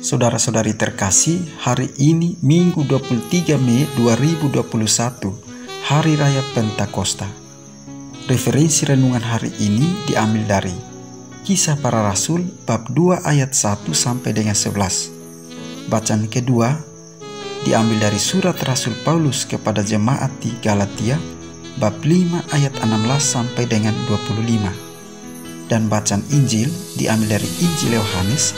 Saudara-saudari terkasih, hari ini Minggu 23 Mei 2021, Hari Raya Pentakosta. Referensi renungan hari ini diambil dari Kisah Para Rasul bab 2 ayat 1 sampai dengan 11. Bacaan kedua diambil dari surat Rasul Paulus kepada jemaat di Galatia bab 5 ayat 16 sampai dengan 25. Dan bacaan Injil diambil dari Injil Yohanes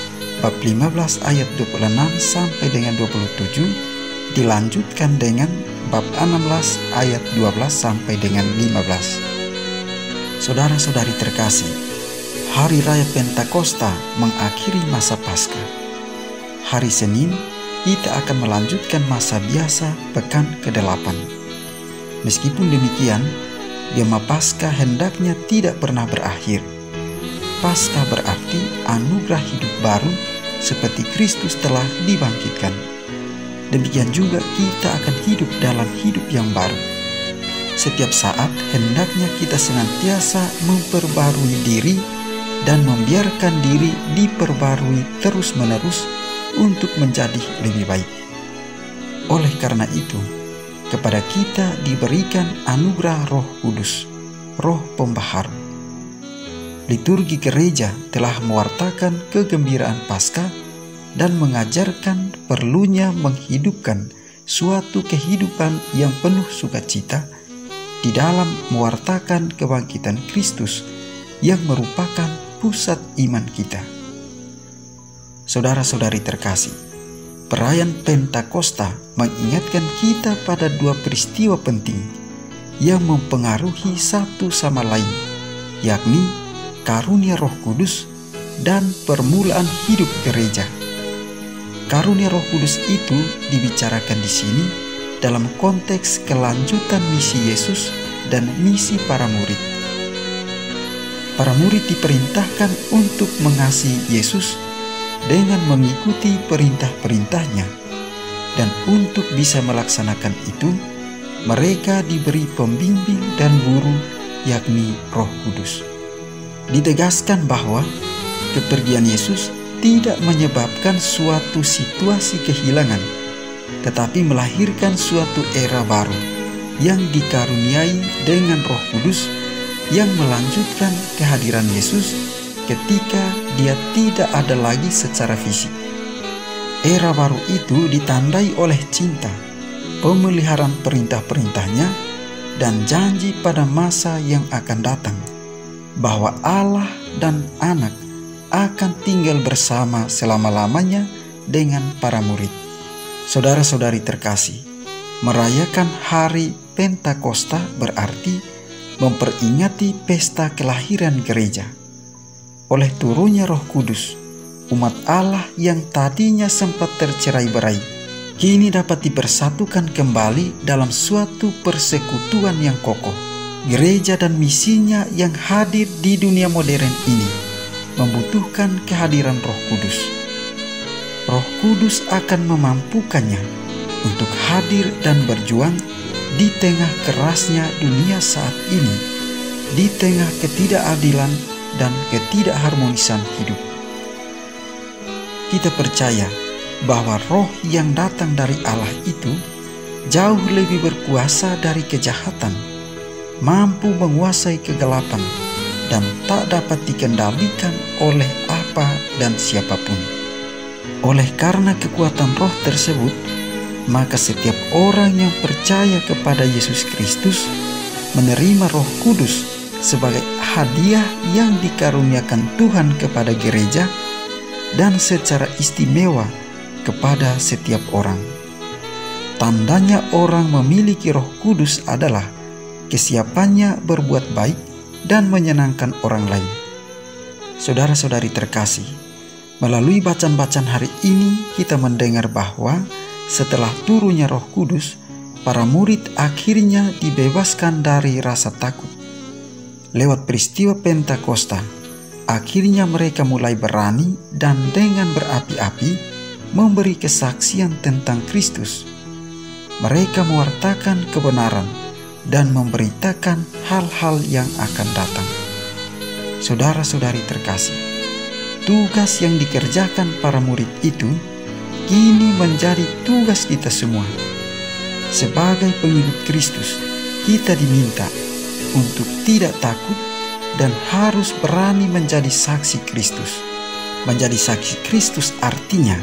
bab 15 ayat 26 sampai dengan 27, dilanjutkan dengan bab 16 ayat 12 sampai dengan 15. Saudara-saudari terkasih, Hari Raya Pentakosta mengakhiri masa Paskah. Hari Senin kita akan melanjutkan masa biasa pekan ke-8. Meskipun demikian, Gema Paskah hendaknya tidak pernah berakhir. Paskah berarti anugerah hidup baru seperti Kristus telah dibangkitkan. Demikian juga kita akan hidup dalam hidup yang baru. Setiap saat hendaknya kita senantiasa memperbarui diri dan membiarkan diri diperbarui terus-menerus untuk menjadi lebih baik. Oleh karena itu, kepada kita diberikan anugerah Roh Kudus, Roh Pembaharu. Liturgi gereja telah mewartakan kegembiraan Paskah dan mengajarkan perlunya menghidupkan suatu kehidupan yang penuh sukacita di dalam mewartakan kebangkitan Kristus yang merupakan pusat iman kita. Saudara-saudari terkasih, perayaan Pentakosta mengingatkan kita pada dua peristiwa penting yang mempengaruhi satu sama lain, yakni karunia Roh Kudus dan permulaan hidup gereja. Karunia Roh Kudus itu dibicarakan di sini dalam konteks kelanjutan misi Yesus dan misi para murid. Para murid diperintahkan untuk mengasihi Yesus dengan mengikuti perintah-perintahnya, dan untuk bisa melaksanakan itu, mereka diberi pembimbing dan guru, yakni Roh Kudus. Ditegaskan bahwa kepergian Yesus tidak menyebabkan suatu situasi kehilangan, tetapi melahirkan suatu era baru yang dikaruniai dengan Roh Kudus yang melanjutkan kehadiran Yesus ketika Dia tidak ada lagi secara fisik. Era baru itu ditandai oleh cinta, pemeliharaan perintah-perintahnya, dan janji pada masa yang akan datang bahwa Allah dan Anak akan tinggal bersama selama-lamanya dengan para murid. Saudara-saudari terkasih, merayakan hari Pentakosta berarti memperingati pesta kelahiran gereja. Oleh turunnya Roh Kudus, umat Allah yang tadinya sempat tercerai-berai, kini dapat dipersatukan kembali dalam suatu persekutuan yang kokoh. Gereja dan misinya yang hadir di dunia modern ini membutuhkan kehadiran Roh Kudus. Roh Kudus akan memampukannya untuk hadir dan berjuang di tengah kerasnya dunia saat ini, di tengah ketidakadilan dan ketidakharmonisan hidup. Kita percaya bahwa roh yang datang dari Allah itu jauh lebih berkuasa dari kejahatan, mampu menguasai kegelapan, dan tak dapat dikendalikan oleh apa dan siapapun. Oleh karena kekuatan roh tersebut, maka setiap orang yang percaya kepada Yesus Kristus menerima Roh Kudus sebagai hadiah yang dikaruniakan Tuhan kepada gereja dan secara istimewa kepada setiap orang. Tandanya orang memiliki Roh Kudus adalah kesiapannya berbuat baik dan menyenangkan orang lain. Saudara-saudari terkasih, melalui bacaan-bacaan hari ini kita mendengar bahwa setelah turunnya Roh Kudus, para murid akhirnya dibebaskan dari rasa takut. Lewat peristiwa Pentakosta, akhirnya mereka mulai berani dan dengan berapi-api memberi kesaksian tentang Kristus. Mereka mewartakan kebenaran dan memberitakan hal-hal yang akan datang. Saudara-saudari terkasih, tugas yang dikerjakan para murid itu kini menjadi tugas kita semua. Sebagai pengikut Kristus, kita diminta untuk tidak takut dan harus berani menjadi saksi Kristus. Menjadi saksi Kristus artinya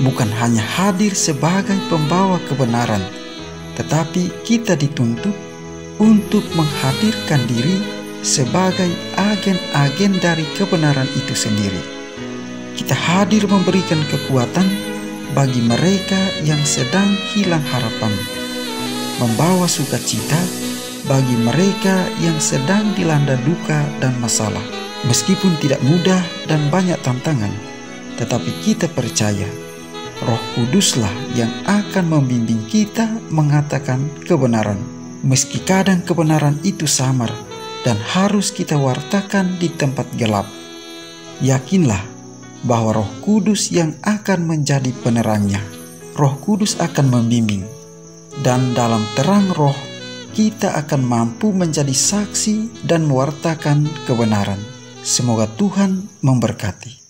bukan hanya hadir sebagai pembawa kebenaran, tetapi kita dituntut untuk menghadirkan diri sebagai agen-agen dari kebenaran itu sendiri. Kita hadir memberikan kekuatan bagi mereka yang sedang hilang harapan, membawa sukacita bagi mereka yang sedang dilanda duka dan masalah. Meskipun tidak mudah dan banyak tantangan, tetapi kita percaya Roh Kuduslah yang akan membimbing kita mengatakan kebenaran. Meski kadang kebenaran itu samar dan harus kita wartakan di tempat gelap, yakinlah bahwa Roh Kudus yang akan menjadi penerangnya. Roh Kudus akan membimbing, dan dalam terang Roh kita akan mampu menjadi saksi dan mewartakan kebenaran. Semoga Tuhan memberkati.